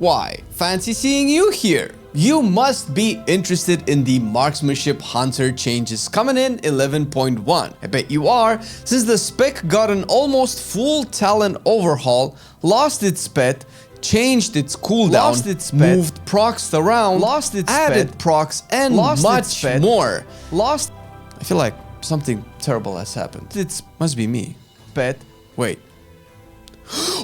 Why, fancy seeing you here. You must be interested in the Marksmanship Hunter changes coming in 11.1. I bet you are, since the spec got an almost full talent overhaul, lost its pet, changed its cooldown, moved procs around, added procs, and much more. I feel like something terrible has happened. It must be me. Pet. Wait.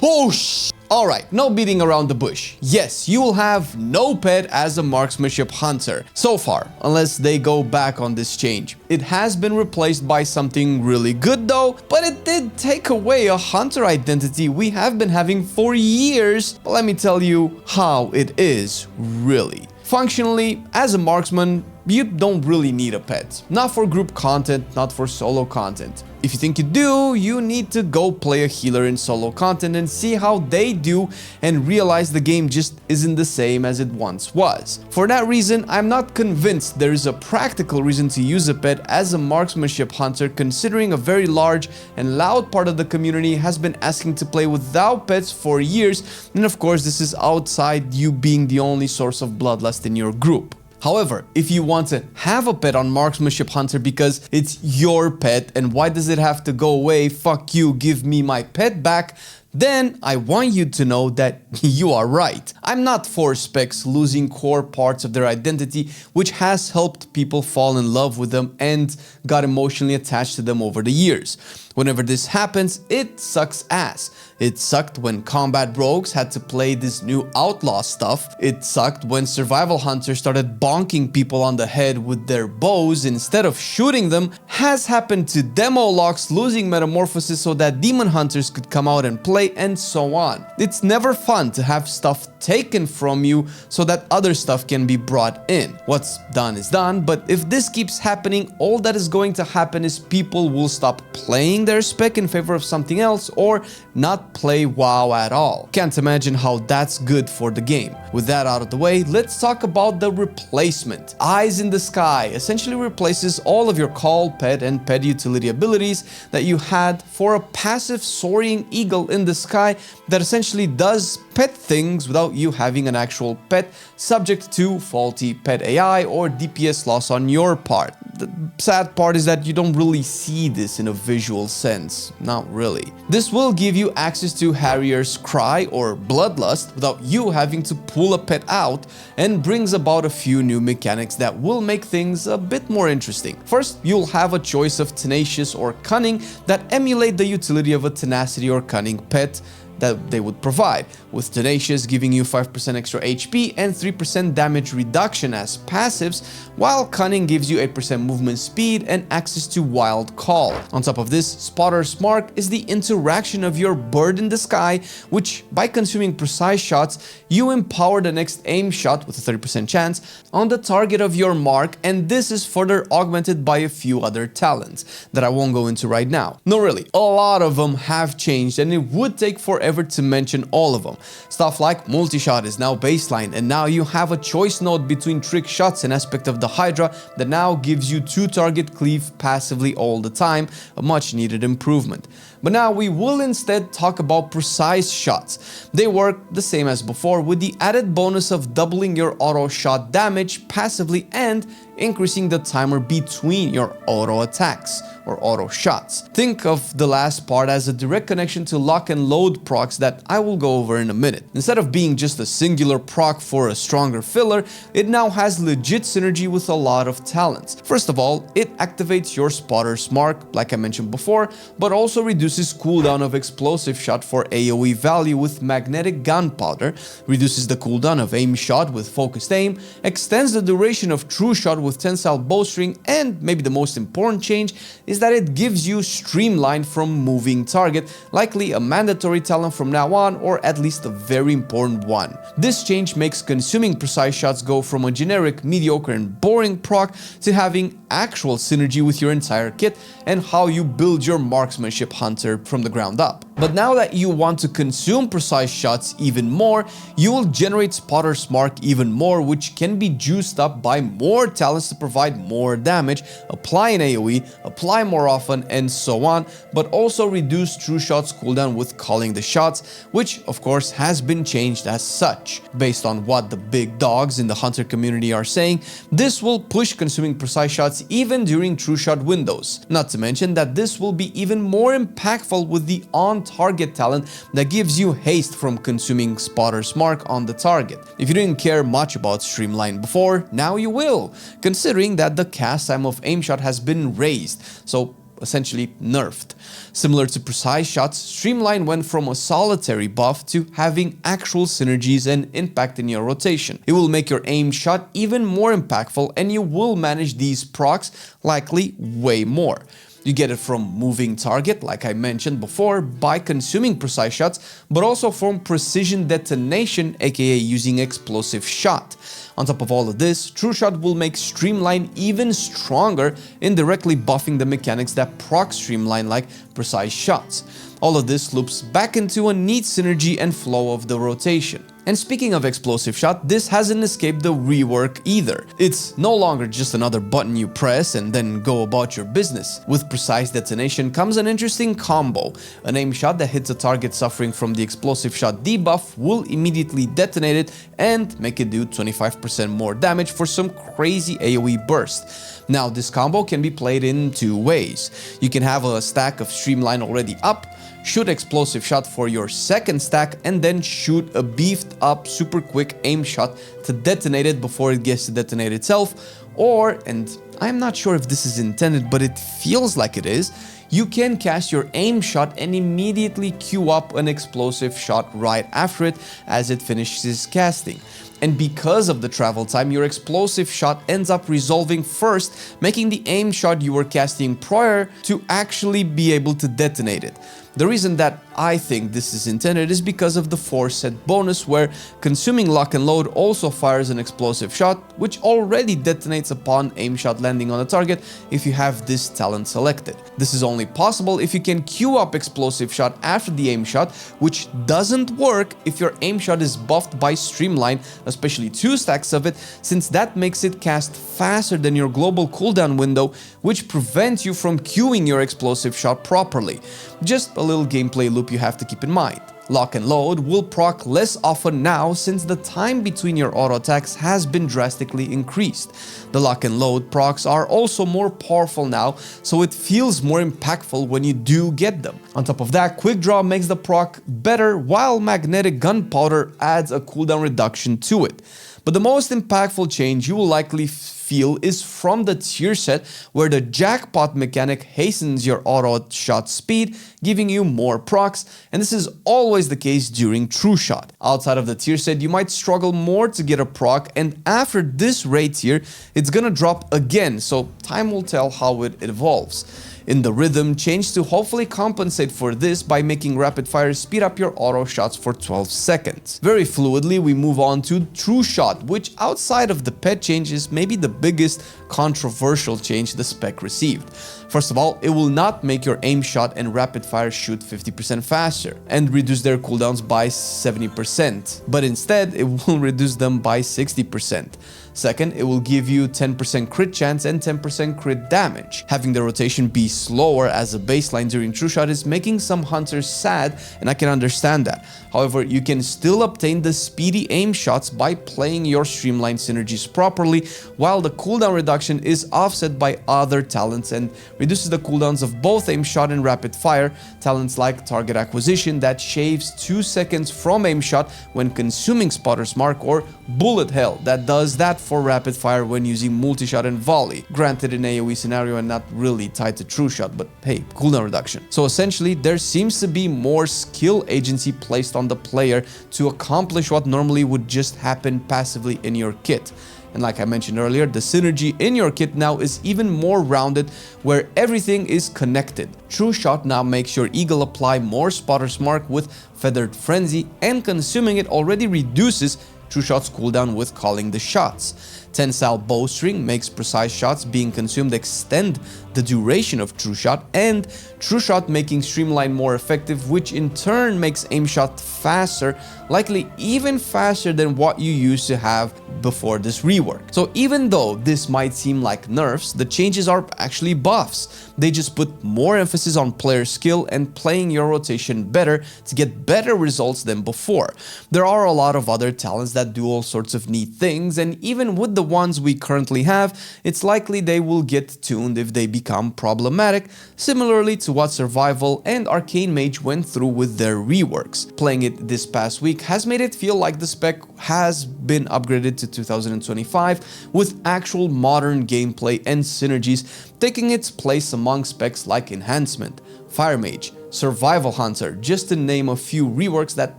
Oh sh! Alright, no beating around the bush. Yes, you will have no pet as a Marksmanship Hunter. So far, unless they go back on this change. It has been replaced by something really good though, but it did take away a hunter identity we have been having for years. But let me tell you how it is really. Functionally, as a marksman, you don't really need a pet. Not for group content, not for solo content. If you think you do, you need to go play a healer in solo content and see how they do and realize the game just isn't the same as it once was. For that reason, I'm not convinced there is a practical reason to use a pet as a marksmanship hunter, considering a very large and loud part of the community has been asking to play without pets for years, and of course this is outside you being the only source of bloodlust in your group. However, if you want to have a pet on Marksmanship Hunter because it's your pet and why does it have to go away, fuck you, give me my pet back, then I want you to know that you are right. I'm not for specs losing core parts of their identity, which has helped people fall in love with them and got emotionally attached to them over the years. Whenever this happens, it sucks ass. It sucked when combat rogues had to play this new outlaw stuff. It sucked when survival hunters started bonking people on the head with their bows instead of shooting them. Has happened to demo locks losing metamorphosis so that demon hunters could come out and play, and so on. It's never fun to have stuff taken from you so that other stuff can be brought in. What's done is done, but if this keeps happening, all that is going to happen is people will stop playing their spec in favor of something else or not play WoW at all. Can't imagine how that's good for the game. With that out of the way, let's talk about the replacement. Eyes in the Sky essentially replaces all of your call, pet, and pet utility abilities that you had for a passive soaring eagle in the sky that essentially does pet things without you having an actual pet, subject to faulty pet AI or DPS loss on your part. The sad part is that you don't really see this in a visual sense. Not really. This will give you access to Harrier's Cry or Bloodlust without you having to pull a pet out, and brings about a few new mechanics that will make things a bit more interesting. First, you'll have a choice of Tenacious or Cunning that emulate the utility of a Tenacity or Cunning pet that they would provide, with Tenacious giving you 5% extra HP and 3% damage reduction as passives, while Cunning gives you 8% movement speed and access to Wild Call. On top of this, Spotter's Mark is the interaction of your bird in the sky, which by consuming precise shots, you empower the next aim shot with a 30% chance on the target of your mark, and this is further augmented by a few other talents that I won't go into right now. No, really, a lot of them have changed and it would take forever to mention all of them. Stuff like multi-shot is now baseline, and now you have a choice node between trick shots and aspect of the Hydra that now gives you 2 target cleave passively all the time, a much needed improvement. But now we will instead talk about precise shots. They work the same as before, with the added bonus of doubling your auto shot damage passively and increasing the timer between your auto attacks or auto shots. Think of the last part as a direct connection to lock and load procs that I will go over in a minute. Instead of being just a singular proc for a stronger filler, it now has legit synergy with a lot of talents. First of all, it activates your Spotter's Mark, like I mentioned before, but also reduces cooldown of explosive shot for AoE value with magnetic gunpowder, reduces the cooldown of aim shot with focused aim, extends the duration of Trueshot with tensile bowstring, and maybe the most important change is that it gives you Streamline from moving target, likely a mandatory talent from now on, or at least a very important one. This change makes consuming precise shots go from a generic, mediocre, and boring proc to having actual synergy with your entire kit and how you build your Marksmanship Hunter from the ground up. But now that you want to consume precise shots even more, you will generate Spotter's Mark even more, which can be juiced up by more talents to provide more damage, apply an AoE, apply more often, and so on, but also reduce Trueshot's cooldown with calling the shots, which of course has been changed as such. Based on what the big dogs in the Hunter community are saying, this will push consuming precise shots even during Trueshot windows. Not to mention that this will be even more impactful with the on-target talent that gives you haste from consuming Spotter's Mark on the target. If you didn't care much about Streamline before, now you will, considering that the cast time of aim shot has been raised, so essentially nerfed. Similar to precise shots, Streamline went from a solitary buff to having actual synergies and impact in your rotation. It will make your aim shot even more impactful, and you will manage these procs likely way more. You get it from moving target, like I mentioned before, by consuming precise shots, but also from precision detonation, aka using explosive shot. On top of all of this, Trueshot will make Streamline even stronger, indirectly buffing the mechanics that proc Streamline like precise shots. All of this loops back into a neat synergy and flow of the rotation. And speaking of explosive shot, this hasn't escaped the rework either. It's no longer just another button you press and then go about your business. With precise detonation comes an interesting combo. An aim shot that hits a target suffering from the explosive shot debuff will immediately detonate it and make it do 25% more damage for some crazy AoE burst. Now this combo can be played in two ways. You can have a stack of Streamline already up, shoot explosive shot for your second stack, and then shoot a beefed up super quick aim shot to detonate it before it gets to detonate itself. Or, and I'm not sure if this is intended, but it feels like it is, you can cast your aim shot and immediately queue up an explosive shot right after it as it finishes casting. And because of the travel time, your explosive shot ends up resolving first, making the aim shot you were casting prior to actually be able to detonate it. The reason that I think this is intended is because of the 4-set bonus, where consuming lock and load also fires an explosive shot, which already detonates upon aim shot landing on the target if you have this talent selected. This is only possible if you can queue up explosive shot after the aim shot, which doesn't work if your aim shot is buffed by Streamline, especially 2 stacks of it, since that makes it cast faster than your global cooldown window, which prevents you from queuing your explosive shot properly. Just a little gameplay loop you have to keep in mind. Lock and load will proc less often now since the time between your auto attacks has been drastically increased. The lock and load procs are also more powerful now, so it feels more impactful when you do get them. On top of that, quick draw makes the proc better, while magnetic gunpowder adds a cooldown reduction to it. But the most impactful change you will likely feel is from the tier set, where the jackpot mechanic hastens your auto shot speed, giving you more procs, and this is always the case during Trueshot. Outside of the tier set, you might struggle more to get a proc, and after this raid tier, it's gonna drop again, so time will tell how it evolves. In the rhythm, change to hopefully compensate for this by making rapid fire speed up your auto shots for 12 seconds. Very fluidly, we move on to Trueshot, which outside of the pet change is maybe the biggest controversial change the spec received. First of all, it will not make your aim shot and rapid fire shoot 50% faster and reduce their cooldowns by 70%, but instead it will reduce them by 60%. Second, it will give you 10% crit chance and 10% crit damage. Having the rotation be slower as a baseline during Trueshot is making some hunters sad, and I can understand that. However, you can still obtain the speedy aim shots by playing your Streamline synergies properly, while the cooldown reduction is offset by other talents and reduces the cooldowns of both aim shot and rapid fire, talents like target acquisition that shaves 2 seconds from aim shot when consuming Spotter's Mark, or bullet hell that does that for rapid fire when using multi-shot and volley. Granted, in AoE scenario and not really tied to Trueshot, but hey, cooldown reduction. So essentially, there seems to be more skill agency placed on the player to accomplish what normally would just happen passively in your kit. And like I mentioned earlier, the synergy in your kit now is even more rounded, where everything is connected. Trueshot now makes your eagle apply more Spotter's Mark with Feathered Frenzy, and consuming it already reduces Trueshot's cooldown with calling the shots. Tensile bowstring makes precise shots being consumed extend the duration of Trueshot, and Trueshot making Streamline more effective, which in turn makes aim shot faster, likely even faster than what you used to have before this rework. So even though this might seem like nerfs, the changes are actually buffs. They just put more emphasis on player skill and playing your rotation better to get better results than before. There are a lot of other talents that do all sorts of neat things, and even with the ones we currently have, it's likely they will get tuned if they become problematic, similarly to what Survival and Arcane Mage went through with their reworks. Playing it this past week has made it feel like the spec has been upgraded to 2025 with actual modern gameplay and synergies taking its place among specs like Enhancement, Fire Mage, Survival Hunter, just to name a few reworks that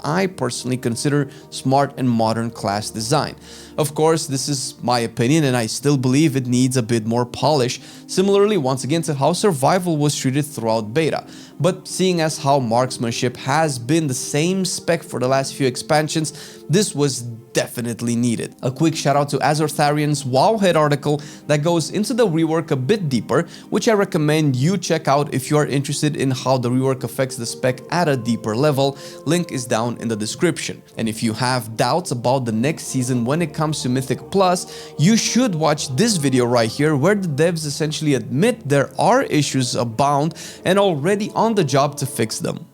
I personally consider smart and modern class design. Of course, this is my opinion and I still believe it needs a bit more polish, similarly once again to how Survival was treated throughout beta. But seeing as how Marksmanship has been the same spec for the last few expansions, this was definitely needed. A quick shout out to Azortharion's Wowhead article that goes into the rework a bit deeper, which I recommend you check out if you are interested in how the rework affects the spec at a deeper level. Link is down in the description. And if you have doubts about the next season when it comes to Mythic Plus, you should watch this video right here where the devs essentially admit there are issues abound and already on the job to fix them.